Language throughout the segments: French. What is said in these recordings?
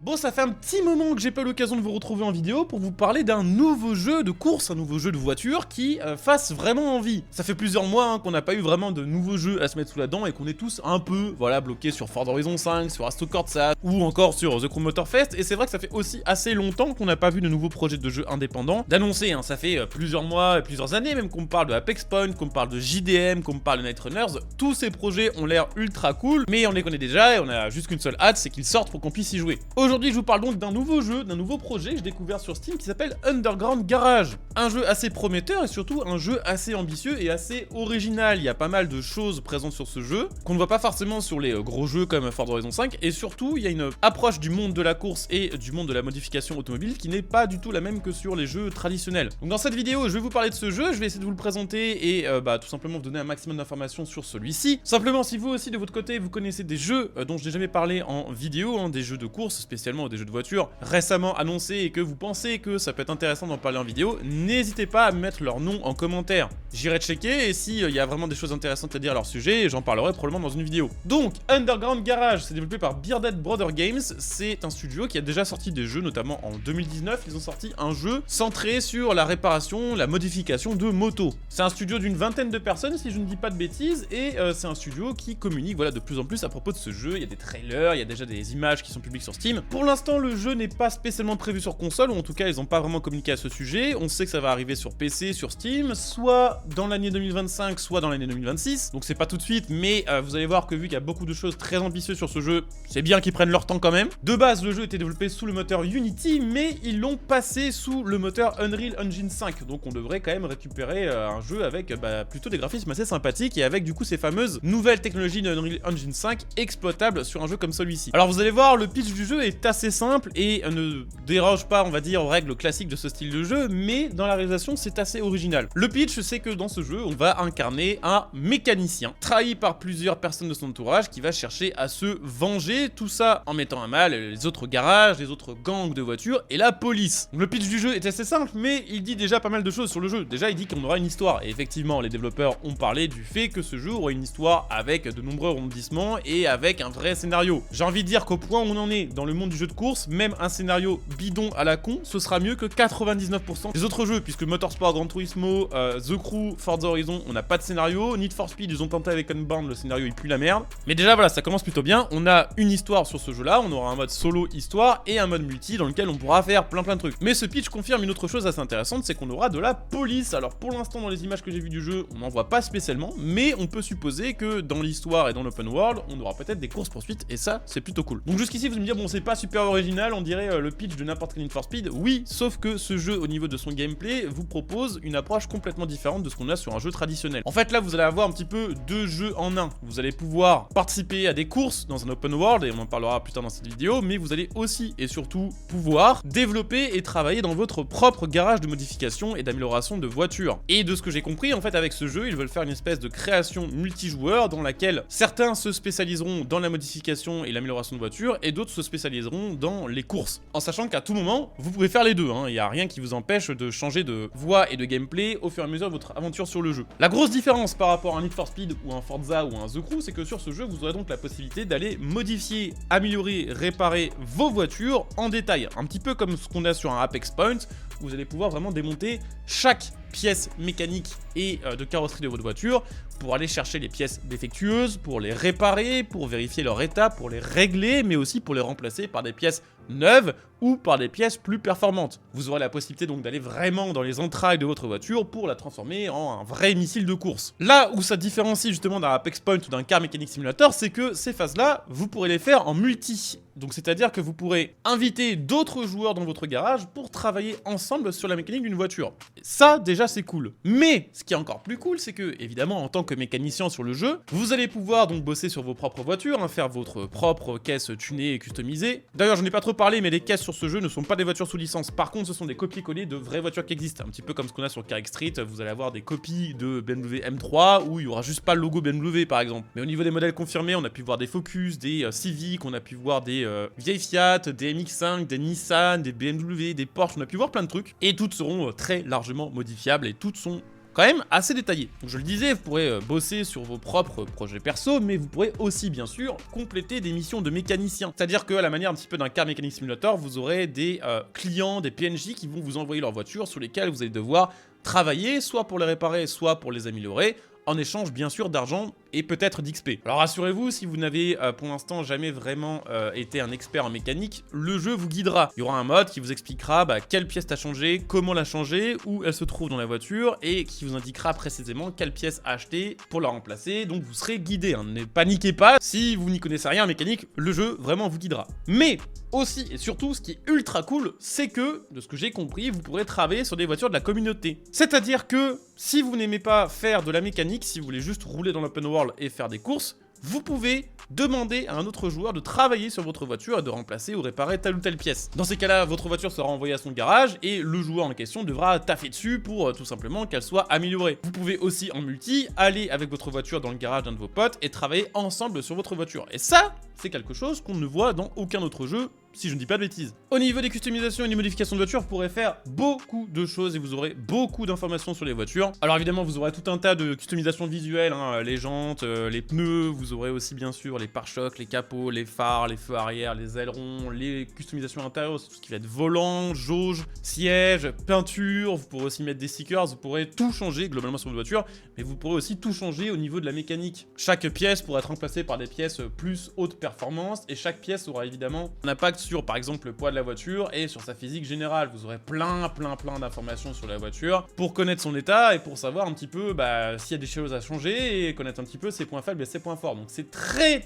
Bon, ça fait un petit moment que j'ai pas eu l'occasion de vous retrouver en vidéo pour vous parler d'un nouveau jeu de course, un nouveau jeu de voiture qui fasse vraiment envie. Ça fait plusieurs mois qu'on n'a pas eu vraiment de nouveaux jeux à se mettre sous la dent et qu'on est tous un peu, voilà, bloqués sur Forza Horizon 5, sur Assetto Corsa ou encore sur The Crew Motorfest. Et c'est vrai que ça fait aussi assez longtemps qu'on n'a pas vu de nouveaux projets de jeux indépendants d'annoncer. Hein. Ça fait plusieurs mois, plusieurs années même qu'on me parle de Apex Point, qu'on me parle de JDM, qu'on me parle de Night Runners. Tous ces projets ont l'air ultra cool, mais on les connaît déjà et on a juste qu'une seule hâte, c'est qu'ils sortent pour qu'on puisse y jouer. Aujourd'hui, je vous parle donc d'un nouveau jeu, d'un nouveau projet que j'ai découvert sur Steam qui s'appelle Underground Garage. Un jeu assez prometteur et surtout un jeu assez ambitieux et assez original. Il y a pas mal de choses présentes sur ce jeu qu'on ne voit pas forcément sur les gros jeux comme Forza Horizon 5 et surtout il y a une approche du monde de la course et du monde de la modification automobile qui n'est pas du tout la même que sur les jeux traditionnels. Donc dans cette vidéo, je vais vous parler de ce jeu, je vais essayer de vous le présenter et tout simplement vous donner un maximum d'informations sur celui-ci. Simplement, si vous aussi de votre côté vous connaissez des jeux dont je n'ai jamais parlé en vidéo, hein, des jeux de course spécialement, des jeux de voiture récemment annoncés et que vous pensez que ça peut être intéressant d'en parler en vidéo, n'hésitez pas à mettre leur nom en commentaire. J'irai checker et s'il y a vraiment des choses intéressantes à dire à leur sujet, j'en parlerai probablement dans une vidéo. Donc, Underground Garage, c'est développé par Bearded Brother Games, c'est un studio qui a déjà sorti des jeux, notamment en 2019, ils ont sorti un jeu centré sur la réparation, la modification de motos. C'est un studio d'une vingtaine de personnes, si je ne dis pas de bêtises, et c'est un studio qui communique voilà, de plus en plus à propos de ce jeu. Il y a des trailers, il y a déjà des images qui sont publiques sur Steam. Pour l'instant, le jeu n'est pas spécialement prévu sur console, ou en tout cas, ils n'ont pas vraiment communiqué à ce sujet. On sait que ça va arriver sur PC, sur Steam, soit dans l'année 2025, soit dans l'année 2026. Donc c'est pas tout de suite, mais vous allez voir que vu qu'il y a beaucoup de choses très ambitieuses sur ce jeu, c'est bien qu'ils prennent leur temps quand même. De base, le jeu était développé sous le moteur Unity, mais ils l'ont passé sous le moteur Unreal Engine 5. Donc on devrait quand même récupérer un jeu avec plutôt des graphismes assez sympathiques et avec du coup ces fameuses nouvelles technologies de Unreal Engine 5 exploitables sur un jeu comme celui-ci. Alors vous allez voir, le pitch du jeu est assez simple et ne déroge pas, on va dire, aux règles classiques de ce style de jeu, mais dans la réalisation c'est assez original. Le pitch, c'est que dans ce jeu, on va incarner un mécanicien trahi par plusieurs personnes de son entourage qui va chercher à se venger, tout ça en mettant à mal les autres garages, les autres gangs de voitures et la police. Donc, le pitch du jeu est assez simple, mais il dit déjà pas mal de choses sur le jeu. Déjà, il dit qu'on aura une histoire, et effectivement, les développeurs ont parlé du fait que ce jeu aura une histoire avec de nombreux rebondissements et avec un vrai scénario. J'ai envie de dire qu'au point où on en est dans le monde du jeu de course, même un scénario bidon à la con, ce sera mieux que 99% des autres jeux, puisque Motorsport, Gran Turismo, The Crew, Forza Horizon, on n'a pas de scénario. Need for Speed, ils ont tenté avec Unbound, le scénario il pue la merde. Mais déjà voilà, ça commence plutôt bien. On a une histoire sur ce jeu-là, on aura un mode solo histoire et un mode multi dans lequel on pourra faire plein de trucs. Mais ce pitch confirme une autre chose assez intéressante, c'est qu'on aura de la police. Alors pour l'instant, dans les images que j'ai vues du jeu, on n'en voit pas spécialement, mais on peut supposer que dans l'histoire et dans l'open world, on aura peut-être des courses-poursuites et ça, c'est plutôt cool. Donc jusqu'ici, vous me direz, bon, c'est pas super original, on dirait le pitch de n'importe quel Need for Speed. Oui, sauf que ce jeu, au niveau de son gameplay, vous propose une approche complètement différente de ce qu'on a sur un jeu traditionnel. En fait, là, vous allez avoir un petit peu deux jeux en un. Vous allez pouvoir participer à des courses dans un open world, et on en parlera plus tard dans cette vidéo, mais vous allez aussi et surtout pouvoir développer et travailler dans votre propre garage de modification et d'amélioration de voitures. Et de ce que j'ai compris, en fait, avec ce jeu, ils veulent faire une espèce de création multijoueur dans laquelle certains se spécialiseront dans la modification et l'amélioration de voitures, et d'autres se spécialiseront dans les courses. En sachant qu'à tout moment, vous pouvez faire les deux, hein. Il n'y a rien qui vous empêche de changer de voie et de gameplay au fur et à mesure de votre aventure sur le jeu. La grosse différence par rapport à un Need for Speed ou un Forza ou un The Crew, c'est que sur ce jeu, vous aurez donc la possibilité d'aller modifier, améliorer, réparer vos voitures en détail. Un petit peu comme ce qu'on a sur un Apex Point, où vous allez pouvoir vraiment démonter chaque pièce mécanique et de carrosserie de votre voiture pour aller chercher les pièces défectueuses, pour les réparer, pour vérifier leur état, pour les régler, mais aussi pour les remplacer par des pièces neuves ou par des pièces plus performantes. Vous aurez la possibilité donc d'aller vraiment dans les entrailles de votre voiture pour la transformer en un vrai missile de course. Là où ça différencie justement d'un Apex Point ou d'un Car Mechanic Simulator, c'est que ces phases-là, vous pourrez les faire en multi. Donc c'est-à-dire que vous pourrez inviter d'autres joueurs dans votre garage pour travailler ensemble sur la mécanique d'une voiture. Ça, déjà, c'est cool. Mais ce qui est encore plus cool, c'est que, évidemment, en tant que mécanicien sur le jeu, vous allez pouvoir donc bosser sur vos propres voitures, hein, faire votre propre caisse tunée et customisée. D'ailleurs, j'en ai pas trop parlé, mais les caisses sur ce jeu ne sont pas des voitures sous licence. Par contre, ce sont des copier-coller de vraies voitures qui existent. Un petit peu comme ce qu'on a sur Carrick Street, vous allez avoir des copies de BMW M3 où il y aura juste pas le logo BMW, par exemple. Mais au niveau des modèles confirmés, on a pu voir des Focus, des Civic, on a pu voir des vieilles Fiat, des MX5, des Nissan, des BMW, des Porsche, on a pu voir plein de trucs. Et toutes seront très largement modifiables et toutes sont quand même assez détaillé. Donc je le disais, vous pourrez bosser sur vos propres projets perso, mais vous pourrez aussi bien sûr compléter des missions de mécanicien. C'est-à-dire qu'à la manière un petit peu d'un Car Mechanic Simulator, vous aurez des clients, des PNJ qui vont vous envoyer leur voiture sur lesquelles vous allez devoir travailler, soit pour les réparer, soit pour les améliorer, en échange bien sûr d'argent et peut-être d'XP. Alors rassurez-vous, si vous n'avez pour l'instant jamais vraiment été un expert en mécanique, le jeu vous guidera. Il y aura un mode qui vous expliquera quelle pièce a changé, comment la changer, où elle se trouve dans la voiture et qui vous indiquera précisément quelle pièce acheter pour la remplacer. Donc vous serez guidé, hein. Ne paniquez pas, si vous n'y connaissez rien en mécanique, le jeu vraiment vous guidera. Mais aussi et surtout, ce qui est ultra cool, c'est que, de ce que j'ai compris, vous pourrez travailler sur des voitures de la communauté. C'est-à-dire que si vous n'aimez pas faire de la mécanique, si vous voulez juste rouler dans l'open world et faire des courses, vous pouvez demander à un autre joueur de travailler sur votre voiture et de remplacer ou réparer telle ou telle pièce. Dans ces cas-là, votre voiture sera envoyée à son garage et le joueur en question devra taffer dessus pour tout simplement qu'elle soit améliorée. Vous pouvez aussi en multi aller avec votre voiture dans le garage d'un de vos potes et travailler ensemble sur votre voiture. Et ça, c'est quelque chose qu'on ne voit dans aucun autre jeu, si je ne dis pas de bêtises. Au niveau des customisations et des modifications de voitures, vous pourrez faire beaucoup de choses et vous aurez beaucoup d'informations sur les voitures. Alors évidemment, vous aurez tout un tas de customisations visuelles, hein, les jantes, les pneus, vous aurez aussi bien sûr les pare-chocs, les capots, les phares, les feux arrière, les ailerons, les customisations intérieures, tout ce qui va être volant, jauge, siège, peinture, vous pourrez aussi mettre des stickers, vous pourrez tout changer globalement sur votre voiture, mais vous pourrez aussi tout changer au niveau de la mécanique. Chaque pièce pourra être remplacée par des pièces plus haute performance et chaque pièce aura évidemment un impact sur par exemple le poids de la voiture et sur sa physique générale. Vous aurez plein d'informations sur la voiture pour connaître son état et pour savoir un petit peu s'il y a des choses à changer et connaître un petit peu ses points faibles et ses points forts. Donc c'est très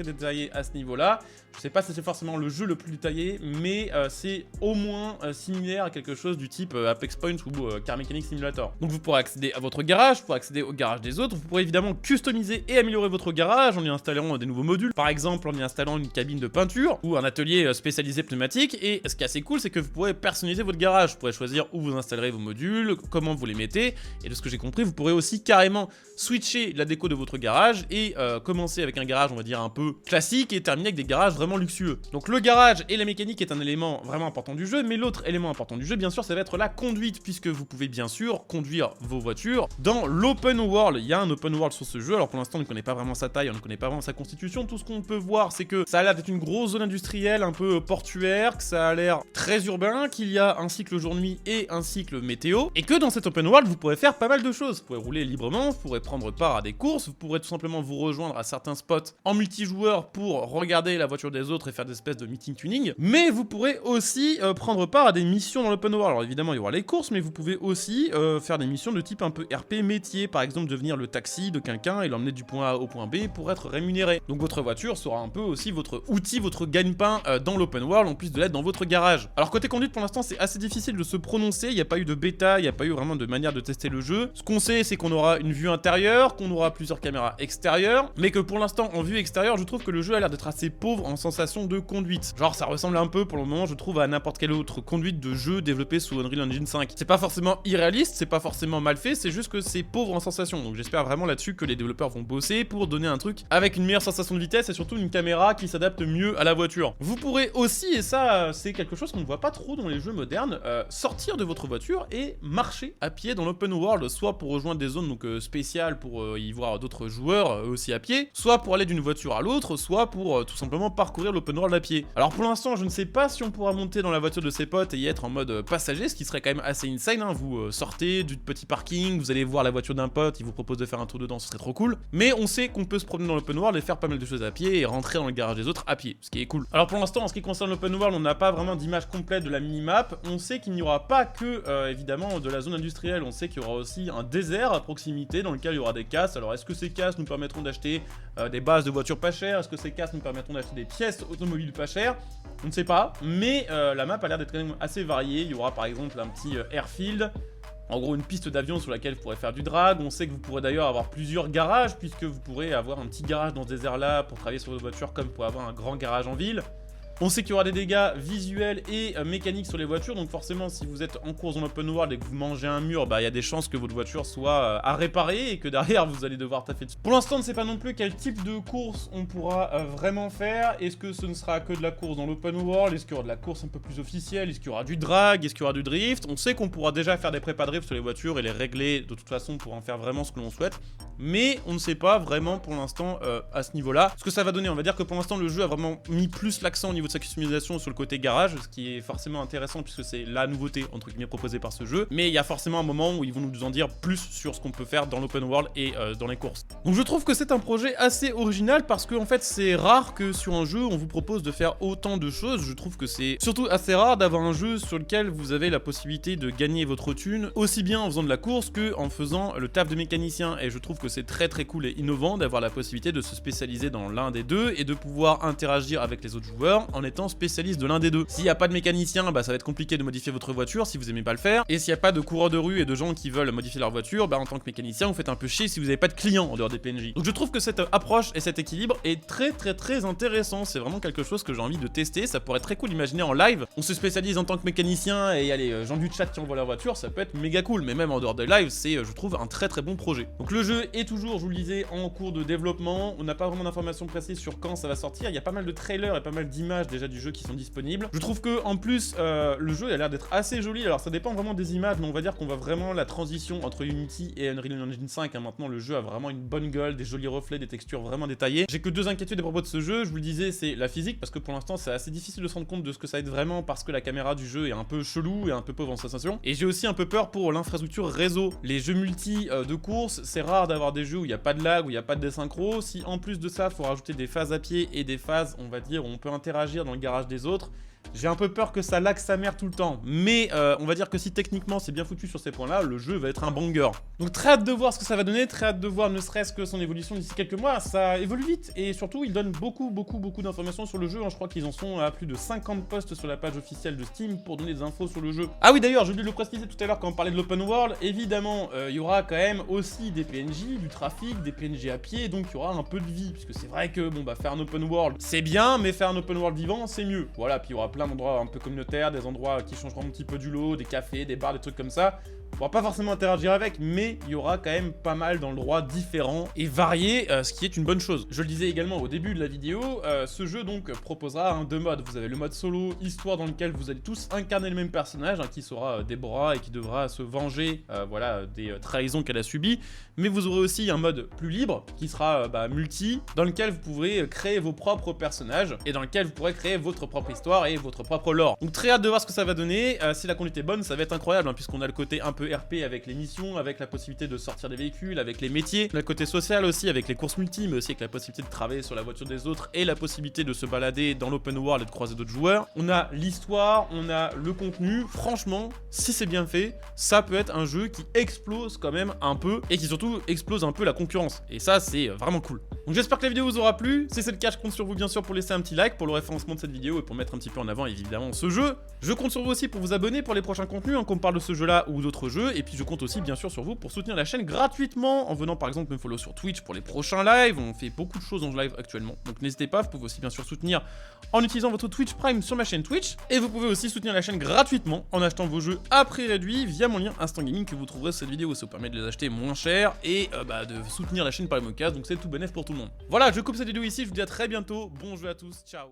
détaillé à ce niveau-là. Je sais pas si c'est forcément le jeu le plus détaillé, mais c'est au moins similaire à quelque chose du type Apex Point ou Car Mechanic Simulator. Donc vous pourrez accéder à votre garage, vous pourrez accéder au garage des autres, vous pourrez évidemment customiser et améliorer votre garage en y installant des nouveaux modules, par exemple en y installant une cabine de peinture ou un atelier spécialisé pneumatique. Et ce qui est assez cool, c'est que vous pourrez personnaliser votre garage, vous pourrez choisir où vous installerez vos modules, comment vous les mettez, et de ce que j'ai compris, vous pourrez aussi carrément switcher la déco de votre garage et commencer avec un garage on va dire un peu classique et terminer avec des garages vraiment luxueux. Donc le garage et la mécanique est un élément vraiment important du jeu, mais l'autre élément important du jeu bien sûr ça va être la conduite, puisque vous pouvez bien sûr conduire vos voitures dans l'open world. Il y a un open world sur ce jeu, alors pour l'instant on ne connaît pas vraiment sa taille, on ne connaît pas vraiment sa constitution. Tout ce qu'on peut voir c'est que ça a l'air d'être une grosse zone industrielle un peu portuaire, que ça a l'air très urbain, qu'il y a un cycle jour-nuit et un cycle météo, et que dans cet open world vous pourrez faire pas mal de choses. Vous pourrez rouler librement, vous pourrez prendre part à des courses, vous pourrez tout simplement vous rejoindre à certains spots en multijoueur pour regarder la voiture des autres et faire des espèces de meeting tuning, mais vous pourrez aussi prendre part à des missions dans l'open world. Alors évidemment il y aura les courses, mais vous pouvez aussi faire des missions de type un peu RP métier, par exemple devenir le taxi de quelqu'un et l'emmener du point A au point B pour être rémunéré. Donc votre voiture sera un peu aussi votre outil, votre gagne-pain dans l'open world, en plus de l'être dans votre garage. Alors côté conduite pour l'instant c'est assez difficile de se prononcer, il n'y a pas eu de bêta, il n'y a pas eu vraiment de manière de tester le jeu. Ce qu'on sait c'est qu'on aura une vue intérieure, qu'on aura plusieurs caméras extérieures, mais que pour l'instant en vue extérieure je trouve que le jeu a l'air d'être assez pauvre en sensation de conduite. Genre ça ressemble un peu pour le moment je trouve à n'importe quelle autre conduite de jeu développée sous Unreal Engine 5. C'est pas forcément irréaliste, c'est pas forcément mal fait, c'est juste que c'est pauvre en sensation. Donc j'espère vraiment là-dessus que les développeurs vont bosser pour donner un truc avec une meilleure sensation de vitesse et surtout une caméra qui s'adapte mieux à la voiture. Vous pourrez aussi, et ça c'est quelque chose qu'on ne voit pas trop dans les jeux modernes, sortir de votre voiture et marcher à pied dans l'open world, soit pour rejoindre des zones donc spéciales pour y voir d'autres joueurs aussi à pied, soit pour aller d'une voiture à l'autre, soit pour tout simplement parcourir l'open world à pied. Alors pour l'instant je ne sais pas si on pourra monter dans la voiture de ses potes et y être en mode passager, ce qui serait quand même assez insane, hein. Vous sortez du petit parking, vous allez voir la voiture d'un pote, il vous propose de faire un tour dedans, ce serait trop cool. Mais on sait qu'on peut se promener dans l'open world et faire pas mal de choses à pied et rentrer dans le garage des autres à pied, ce qui est cool. Alors pour l'instant en ce qui concerne l'open world, on n'a pas vraiment d'image complète de la minimap. On sait qu'il n'y aura pas que évidemment de la zone industrielle, on sait qu'il y aura aussi un désert à proximité dans lequel il y aura des casses. Alors est-ce que ces casses nous permettront d'acheter des bases de voitures pas chères? Est-ce que ces casses nous permettront d'acheter des pièces automobiles pas chères? On ne sait pas, mais la map a l'air d'être quand même assez variée. Il y aura par exemple un petit airfield, en gros une piste d'avion sur laquelle vous pourrez faire du drag. On sait que vous pourrez d'ailleurs avoir plusieurs garages, puisque vous pourrez avoir un petit garage dans ce désert là pour travailler sur votre voiture, comme vous pourrez avoir un grand garage en ville. On sait qu'il y aura des dégâts visuels et mécaniques sur les voitures, donc forcément si vous êtes en course dans l'open world et que vous mangez un mur, bah il y a des chances que votre voiture soit à réparer et que derrière vous allez devoir taffer dessus. Pour l'instant on ne sait pas non plus quel type de course on pourra vraiment faire. Est-ce que ce ne sera que de la course dans l'open world? Est-ce qu'il y aura de la course un peu plus officielle? Est-ce qu'il y aura du drag? Est-ce qu'il y aura du drift? On sait qu'on pourra déjà faire des prépa drift sur les voitures et les régler de toute façon pour en faire vraiment ce que l'on souhaite, mais on ne sait pas vraiment pour l'instant à ce niveau-là ce que ça va donner. On va dire que pour l'instant le jeu a vraiment mis plus l'accent au niveau de sa customisation sur le côté garage, ce qui est forcément intéressant puisque c'est la nouveauté entre guillemets proposée par ce jeu, mais il y a forcément un moment où ils vont nous en dire plus sur ce qu'on peut faire dans l'open world et dans les courses. Donc je trouve que c'est un projet assez original parce que en fait c'est rare que sur un jeu on vous propose de faire autant de choses. Je trouve que c'est surtout assez rare d'avoir un jeu sur lequel vous avez la possibilité de gagner votre thune aussi bien en faisant de la course que en faisant le taf de mécanicien, et je trouve que c'est très cool et innovant d'avoir la possibilité de se spécialiser dans l'un des deux et de pouvoir interagir avec les autres joueurs en étant spécialiste de l'un des deux. S'il n'y a pas de mécanicien, bah ça va être compliqué de modifier votre voiture si vous aimez pas le faire, et s'il n'y a pas de coureurs de rue et de gens qui veulent modifier leur voiture, bah en tant que mécanicien vous faites un peu chier si vous n'avez pas de clients en dehors des PNJ. Donc je trouve que cette approche et cet équilibre est très intéressant, c'est vraiment quelque chose que j'ai envie de tester. Ça pourrait être très cool, imaginez en live, on se spécialise en tant que mécanicien et il y a les gens du chat qui envoient leur voiture, ça peut être méga cool, mais même en dehors des lives, c'est je trouve un très bon projet. Donc le jeu est toujours, je vous le disais, en cours de développement, on n'a pas vraiment d'informations précises sur quand ça va sortir, il y a pas mal de trailers et pas mal d'images déjà du jeu qui sont disponibles. Je trouve que en plus le jeu a l'air d'être assez joli, alors ça dépend vraiment des images, mais on va dire qu'on voit vraiment la transition entre Unity et Unreal Engine 5, hein. Maintenant le jeu a vraiment une bonne gueule, des jolis reflets, des textures vraiment détaillées. J'ai que deux inquiétudes à propos de ce jeu, je vous le disais, c'est la physique, parce que pour l'instant c'est assez difficile de se rendre compte de ce que ça va être vraiment parce que la caméra du jeu est un peu chelou et un peu pauvre en sensation, et j'ai aussi un peu peur pour l'infrastructure réseau. Les jeux multi de course, c'est rare d'avoir des jeux où il n'y a pas de lag, où il n'y a pas de désynchro. Si en plus de ça il faut rajouter des phases à pied et des phases, on va dire, où on peut interagir dans le garage des autres, j'ai un peu peur que ça lag sa mère tout le temps, mais on va dire que si techniquement c'est bien foutu sur ces points-là, le jeu va être un banger. Donc très hâte de voir ce que ça va donner, très hâte de voir ne serait-ce que son évolution d'ici quelques mois. Ça évolue vite et surtout il donne beaucoup d'informations sur le jeu, hein. Je crois qu'ils en sont à plus de 50 posts sur la page officielle de Steam pour donner des infos sur le jeu. Ah oui d'ailleurs, j'ai oublié de le préciser tout à l'heure quand on parlait de l'open world, évidemment il y aura quand même aussi des PNJ, du trafic, des PNJ à pied, donc il y aura un peu de vie, puisque c'est vrai que bon bah faire un open world c'est bien, mais faire un open world vivant c'est mieux. Voilà, puis il y aura plein d'endroits un peu communautaires, des endroits qui changeront un petit peu du lot, des cafés, des bars, des trucs comme ça. On pourra pas forcément interagir avec, mais il y aura quand même pas mal d'endroits différents et variés, ce qui est une bonne chose. Je le disais également au début de la vidéo, ce jeu donc proposera deux modes. Vous avez le mode solo, histoire, dans lequel vous allez tous incarner le même personnage, hein, qui sera Deborah et qui devra se venger voilà, des trahisons qu'elle a subies. Mais vous aurez aussi un mode plus libre, qui sera multi, dans lequel vous pourrez créer vos propres personnages et dans lequel vous pourrez créer votre propre histoire et votre propre lore. Donc très hâte de voir ce que ça va donner. Si la conduite est bonne, ça va être incroyable, hein, puisqu'on a le côté un peu RP avec les missions, avec la possibilité de sortir des véhicules, avec les métiers, le côté social aussi avec les courses multi, mais aussi avec la possibilité de travailler sur la voiture des autres et la possibilité de se balader dans l'open world et de croiser d'autres joueurs. On a l'histoire, on a le contenu. Franchement, si c'est bien fait, ça peut être un jeu qui explose quand même un peu et qui surtout explose un peu la concurrence. Et ça, c'est vraiment cool. Donc j'espère que la vidéo vous aura plu. Si c'est le cas, je compte sur vous bien sûr pour laisser un petit like pour le référencement de cette vidéo et pour mettre un petit peu en avant évidemment ce jeu. Je compte sur vous aussi pour vous abonner pour les prochains contenus, hein, qu'on parle de ce jeu-là ou d'autres jeux. Et puis je compte aussi bien sûr sur vous pour soutenir la chaîne gratuitement en venant par exemple me follow sur Twitch pour les prochains lives. On fait beaucoup de choses en live actuellement, donc n'hésitez pas. Vous pouvez aussi bien sûr soutenir en utilisant votre Twitch Prime sur ma chaîne Twitch, et vous pouvez aussi soutenir la chaîne gratuitement en achetant vos jeux à prix réduit via mon lien Instant Gaming que vous trouverez sur cette vidéo. Ça vous permet de les acheter moins cher et de soutenir la chaîne par les mocases, donc c'est tout bénéf pour tout le monde. Voilà, je coupe cette vidéo ici, je vous dis à très bientôt, bon jeu à tous, ciao.